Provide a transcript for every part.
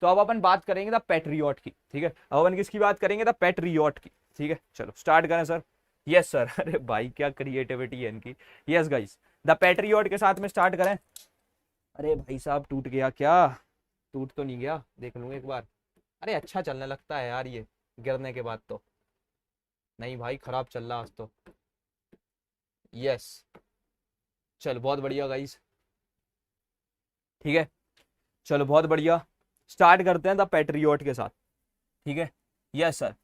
तो अब अपन बात करेंगे द पैट्रियट की, ठीक है। अब अपन किसकी बात करेंगे? द पैट्रियट की, ठीक है। चलो स्टार्ट करें सर। Yes sir. अरे भाई क्या क्रिएटिविटी है इनकी। यस गाइस, द पैट्रियट के साथ में स्टार्ट करें। अरे भाई साहब टूट गया क्या? टूट तो नहीं गया, देख लूंगा एक बार। अरे अच्छा चलने लगता है यार ये, गिरने के बाद तो। नहीं भाई खराब चल रहा आज तो। यस, चलो बहुत बढ़िया गाइस, ठीक है। चलो बहुत बढ़िया, स्टार्ट करते हैं द पैट्रियट के साथ, ठीक है। यस सर,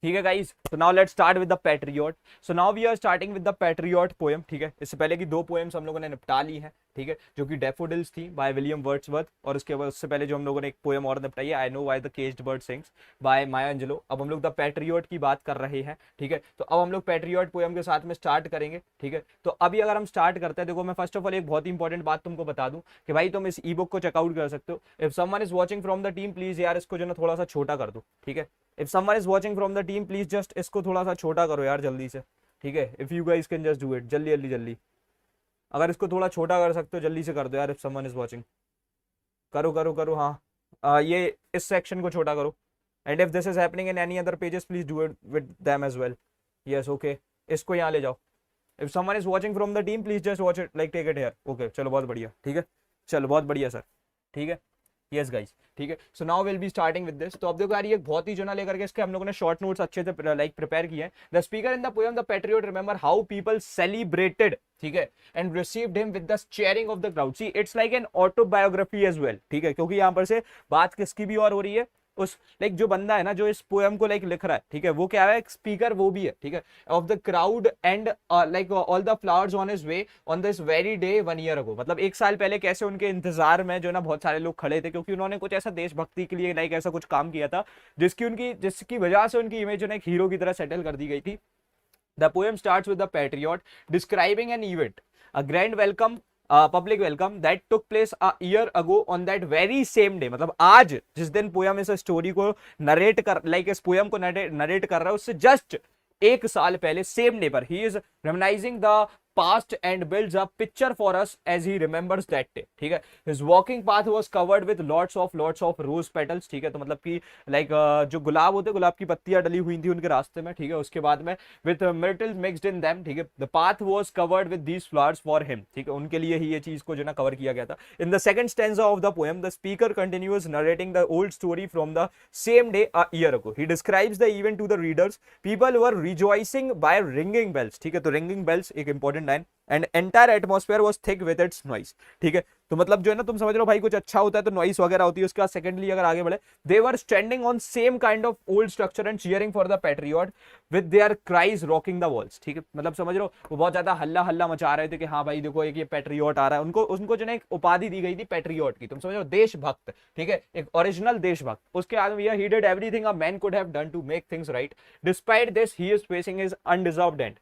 ठीक है गाइस। तो now let's start with the Patriot. So now we are starting with the Patriot poem, ठीक है। इससे पहले की दो पोएम्स हम लोगों ने निपटा ली है, ठीक है, जो कि डैफोडिल्स थी बाय विलियम वर्ड्सवर्थ, और उसके बाद उससे पहले जो हम लोगों ने एक पोएम और निपटाई है, I know why the caged bird sings by Maya Angelou. अब हम लोग द पैट्रियट की बात कर रहे हैं, ठीक है। तो अब हम लोग पैट्रियट पोएम के साथ में स्टार्ट करेंगे, ठीक है। तो अभी अगर हम स्टार्ट करते हैं, देखो मैं फर्स्ट ऑफ ऑल एक बहुत ही इंपॉर्टेंट बात तुमको बता दूं कि भाई तुम इस ई बुक को चेकआउट कर सकते हो। If someone is watching from the team, please यार इसको जो ना थोड़ा सा छोटा कर दो, ठीक है। If someone is watching from the team, please just इसको थोड़ा सा छोटा करो यार जल्दी से, ठीक है। If you guys can just do it, जल्दी जल्दी जल्दी। अगर इसको थोड़ा छोटा कर सकते हो जल्दी से कर दो यार। इफ समवन इज वॉचिंग, करो करो करो, हाँ। ये इस सेक्शन को छोटा करो। And if this is happening in any other pages, please do it with them as well. Yes okay, इसको यहाँ ले जाओ। If someone is watching from the team, please just watch it, like take it here. Okay चलो बहुत बढ़िया, ठीक है। चलो बहुत बढ़िया सर, ठीक है। यस गाइस, ठीक है। So now will be starting with this. तो अब देखो यार ये बहुत ही जो ना लेकर के इसके हम लोगों ने शॉर्ट नोट्स अच्छे से लाइक प्रिपेयर किए हैं। The speaker in the poem the Patriot remember how people celebrated, ठीक है, and received him with the cheering of the crowd. See it's like an autobiography as well, ठीक है, क्योंकि यहाँ पर से बात किसकी भी और हो रही है, उस लाइक जो बंदा है ना जो इस पोएम को लाइक लिख रहा है, ठीक है, वो क्या है, स्पीकर वो भी है, ठीक है, of the crowd and like all the flowers on his way on this very day 1 year ago. मतलब एक साल पहले कैसे उनके इंतजार में जो ना बहुत सारे लोग खड़े थे, क्योंकि उन्होंने कुछ ऐसा देशभक्ति के लिए लाइक ऐसा कुछ काम किया था जिसकी वजह से उनकी इमेज जो ना एक हीरो की तरह सेटल कर दी गई थी। The poem starts with the patriot describing an event, a grand welcome, public welcome that took place a year ago on that very same day। मतलब आज जिस दिन पोयम इस स्टोरी को नरेट कर लाइक इस पोयम को नरेट कर रहा है उससे जस्ट एक साल पहले सेम डे पर ही is reminiscing the past and builds a picture for us as he remembers that day, ठीक है। his walking path was covered with lots of rose petals, ठीक है। तो मतलब कि लाइक जो गुलाब होते, गुलाब की पत्तियां डली हुई थी उनके रास्ते में, ठीक है। उसके बाद में with myrtle mixed in them, ठीक है। the path was covered with these flowers for him, ठीक है, उनके लिए ही ये चीज को जो ना कवर किया गया था। in the second stanza of the poem the speaker continues narrating the old story from the same day a year ago। he describes the event to the readers, people were rejoicing by ringing bells, ठीक है। तो ringing bells एक important line, and entire atmosphere was thick with its noise, ठीक है। तो मतलब जो है ना तुम समझ रहे हो भाई कुछ अच्छा होता है तो नॉइस वगैरह होती है। उसके बाद सेकंडली अगर आगे बढ़े, they were standing on same kind of old structure and cheering for the patriot with their cries rocking the walls, ठीक है। मतलब समझ रहे हो वो बहुत ज्यादा हल्ला हल्ला मचा रहे थे कि हाँ भाई देखो एक ये पैट्रियट आ रहा है। उनको उनको जो है एक उपाधि दी गई थी पैट्रियट की, तुम समझ रहे हो, देशभक्त, ठीक है, एक ओरिजिनल देशभक्त। उसके बाद he did everything a man could have done to make things right, despite this he is facing his undeserved end,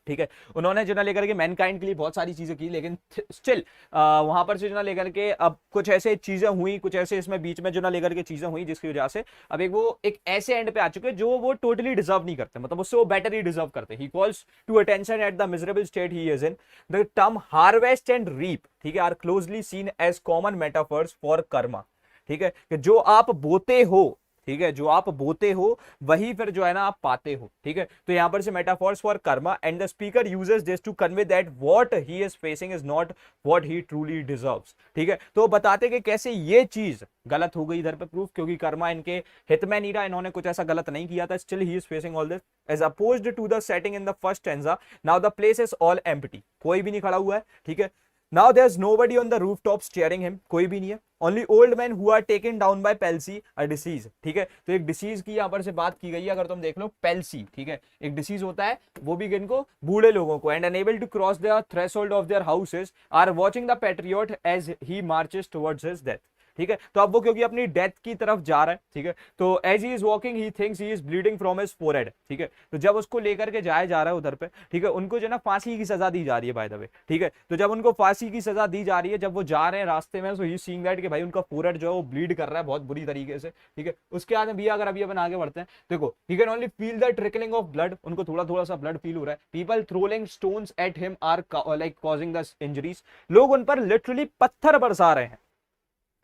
ठीक है। उन्होंने जो ना लेकर के मैनकाइंड के लिए बहुत सारी चीजें की, लेकिन स्टिल वहां पर से जो ना लेकर के अब कुछ ऐसे चीजें हुई, कुछ ऐसे इसमें बीच में जो ना लेकर के चीजें हुई जिसकी वजह से अब एक वो एक ऐसे एंड पे आ चुके जो वो टोटली डिजर्व नहीं करते, मतलब उससे वो बेटर ही डिजर्व करते। He calls to attention at the miserable state he is in. The term harvest and reap, ठीक है, are closely seen as common metaphors for karma, ठीक है, कि जो आप बोते हो, ठीक है, जो आप बोते हो वही फिर जो है ना आप पाते हो, ठीक है। तो यहां पर से metaphors for karma and the speaker uses this to convey that what he is facing is not what he truly deserves, ठीक है। तो बताते कि कैसे ये चीज गलत हो गई इधर पे प्रूफ, क्योंकि कर्मा इनके हित में नहीं रहा, इन्होंने कुछ ऐसा गलत नहीं किया था, still he is facing all this as opposed to the setting in the first stanza. Now the place is all empty, कोई भी नहीं खड़ा हुआ है, ठीक है। Now there's nobody on the rooftops cheering him, कोई भी नहीं है। Only old men who are taken down by palsy, a disease, ठीक है। तो एक डिसीज की यहाँ पर से बात की गई है, अगर तुम देख लो palsy, ठीक है, एक डिसीज होता है, वो भी किनको, बूढ़े लोगों को। and unable to cross the threshold of their houses are watching the patriot as he marches towards his death, ठीक है। तो अब वो क्योंकि अपनी डेथ की तरफ जा रहा है, ठीक है, तो as he is walking he thinks he is bleeding from his forehead, ठीक है। तो जब उसको लेकर के जाया जा रहा है उधर पे, ठीक है, उनको जो ना फांसी की सजा दी जा रही है बाय द वे, ठीक है। तो जब उनको फांसी की सजा दी जा रही है, जब वो जा रहे हैं रास्ते में, सो ही सीइंग दैट कि भाई उनका फोरहेड जो है वो ब्लीड कर रहा है बहुत बुरी तरीके से, ठीक है। उसके बाद भी अगर अभी अपन आगे बढ़ते हैं, देखो he can only feel the trickling of blood, उनको थोड़ा थोड़ा सा ब्लड फील हो रहा है। People throwing stones at him are like causing the injuries, लोग उन पर लिटरली पत्थर बरसा रहे हैं,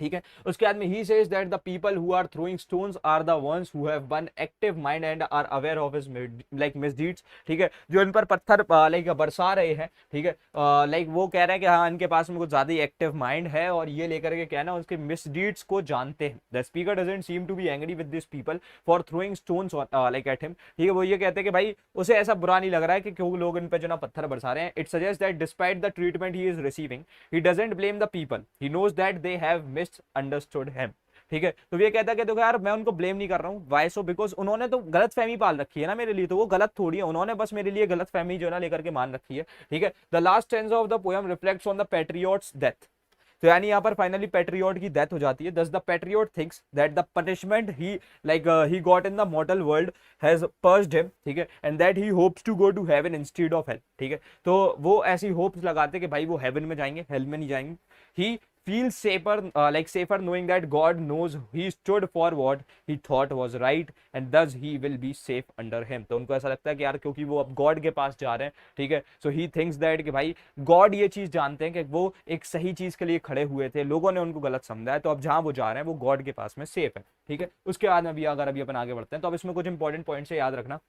ठीक है। उसके बाद में he says that the people who are throwing stones are the ones who have one active mind and are aware of his like misdeeds. ठीक है, जो इन पर पत्थर लाइक बरसा रहे हैं, ठीक है, लाइक वो कह रहे हैं कि हाँ इनके पास में कुछ ज्यादा ही एक्टिव माइंड है और ये लेकर के कहना उसके मिसडीड्स को जानते हैं। The speaker doesn't seem to be angry with this people for throwing stones like at him. ठीक है, वो ये कहते हैं कि भाई उसे ऐसा बुरा नहीं लग रहा है कि क्यों लोग इन पे जो ना पत्थर बरसा रहे हैं। It suggest that despite the treatment he is receiving he doesn't blame the people, he knows that they have misunderstood him. ठीक है, तो ये कहता है कि देखो यार मैं उनको ब्लेम नहीं कर रहा हूँ, वाई सो, बिकॉज उन्होंने तो गलत फहमी पाल रखी है ना मेरे लिए, तो वो गलत थोड़ी है, उन्होंने बस मेरे लिए गलत फहमी जो है ना लेकर के मान रखी है। ठीक है, the last stanza of the poem reflects on the patriots death. तो यानी यहाँ पर फाइनली पैट्रियट की डेथ हो जाती है। Thus the patriot thinks that the punishment he like he got in the mortal world has purged him. ठीक है, and that he hopes to go to heaven instead of hell. ठीक है, तो वो ऐसी होप्स लगाते कि भाई वो हेवन में जाएंगे, हेल में नहीं जाएंगे। ही feels safer knowing that God knows he stood for what he thought was right and thus he will be safe under him। तो उनको ऐसा लगता है कि यार क्योंकि वो अब गॉड के पास जा रहे हैं, ठीक है, सो ही थिंक्स दैट कि भाई गॉड ये चीज जानते हैं कि वो एक सही चीज के लिए खड़े हुए थे, लोगों ने उनको गलत समझा है, तो अब जहां वो जा रहे हैं वो गॉड के पास में सेफ है। ठीक है, उसके बाद में भी अगर अभी अपन आगे बढ़ते हैं तो अब इसमें कुछ इंपॉर्टेंट पॉइंट से याद रखना।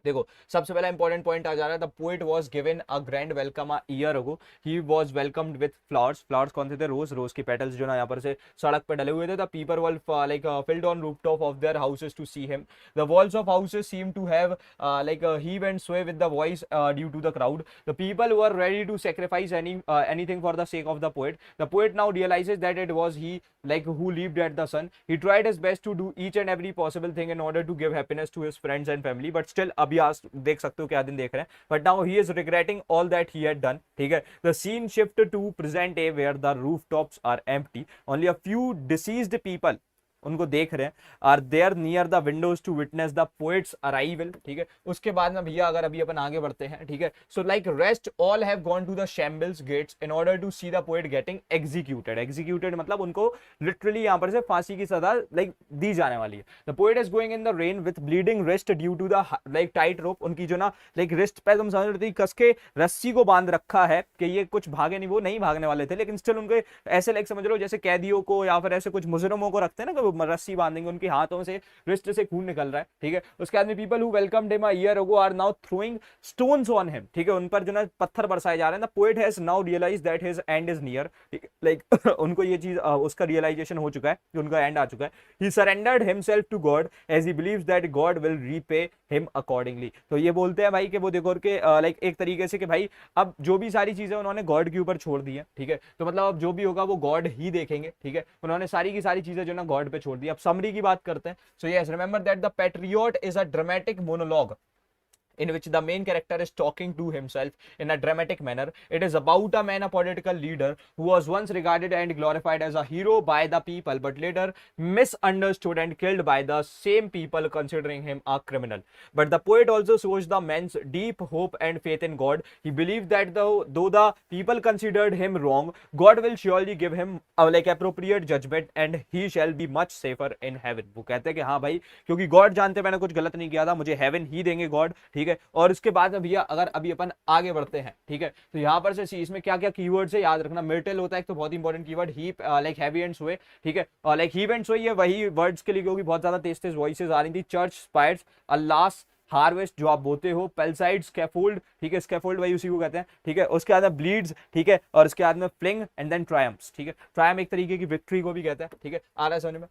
देखो सबसे पहला इंपॉर्टेंट पॉइंट आ जा रहा है, the poet was given a grand welcome a year ago, he was welcomed with flowers. Flowers कौन से थे? रोज, रोज के पेटल्स जो ना यहाँ पर से सड़क पे डले हुए थे। The people were like filled on rooftop of their houses to see him, the walls of houses seem to have like heave and sway with the voice due to the crowd. The people were ready to sacrifice anything for the sake of the poet. The poet now realizes that it was he like who lived at the sun. He tried his best to do each and every possible thing in order to give happiness to his friends and family, but still अभी आज देख सकते हो क्या दिन देख रहे हैं, but now he is regretting all that he had done। ठीक है, the scene shift to present day where the rooftops are empty, only a few deceased people उनको देख रहे हैं are there near the windows to witness the poet's arrival. ठीक है, उसके बाद में भैया अगर अभी अपन आगे बढ़ते हैं, ठीक है, so like rest all have gone to the shambles gates in order to see the poet getting executed. Executed मतलब उनको लिटरली यहाँ पर से फांसी की सजा लाइक दी जाने वाली है। The poet is going in the rain with bleeding wrist due to the like tight rope. उनकी जो ना लाइक रिस्ट पे तुम समझ रहे कस के रस्सी को बांध रखा है कि ये कुछ भागे नहीं, वो नहीं भागने वाले थे, लेकिन स्टिल उनके ऐसे लाइक समझ लो जैसे कैदियों को या फिर ऐसे कुछ मुजरिमों को रखते हैं ना, रस्सी बांधेंगे, उनके हाथों से रिस्ट से खून निकल रहा है। ठीक है, उसके बाद में people who welcomed him a year ago are now throwing stones on him. ठीक है, उन पर जो ना पत्थर बरसाए जा रहे हैं। The poet has now realise that his end is near. Like उनको ये चीज उसका रियलाइजेशन हो चुका है कि उनका एंड आ चुका है। He surrendered himself to God as he believes that God will repay him accordingly. तो ये बोलते हैं भाई कि वो देखो के लाइक एक तरीके से कि भाई अब जो भी सारी चीजें उन्होंने गॉड के ऊपर छोड़ दी है। ठीक है, तो मतलब अब जो भी होगा वो गॉड ही देखेंगे। ठीक है, उन्होंने सारी की सारी चीजें जो ना गॉड पे छोड़ दी। अब समरी की बात करते हैं। So yes, remember that the patriot is a dramatic monologue in which the main character is talking to himself in a dramatic manner. It is about a man, a political leader who was once regarded and glorified as a hero by the people, but later misunderstood and killed by the same people, considering him a criminal. But the poet also shows the man's deep hope and faith in God. He believed that though the people considered him wrong, God will surely give him like appropriate judgment and he shall be much safer in heaven. वो कहते हैं कि हाँ भाई क्योंकि God जानते मैंने कुछ गलत नहीं किया था, मुझे हेवन ही देंगे गॉड। ठीक है, और उसके बाद में भैया अगर अभी अपन आगे बढ़ते हैं, ठीक है, तो यहाँ पर से इसमें क्या क्या कीवर्ड्स है याद रखना। मिर्टल होता है एक तो बहुत important keyword, heap like heavy and स्वे। ठीक है, लाइक हीप एंड स्वे ये वही वर्ड्स के लिए क्योंकि बहुत ज्यादा तेज तेज वॉइसेस आ रही थी। चर्च, स्पाइड्स, अल्लास, हार्वेस्ट जो आप बोते हो, पेलसाइड, स्कैफोल्ड। ठीक है, स्कैफोल्ड वही उसी को कहते हैं। ठीक है, उसके बाद में ब्लीड्स। ठीक है, और उसके बाद में फ्लिंग एंड देन ट्रायम्फ्स। ठीक है, ट्रायम एक तरीके की विक्ट्री को भी कहते हैं। ठीक है, आ रहा है समझ में।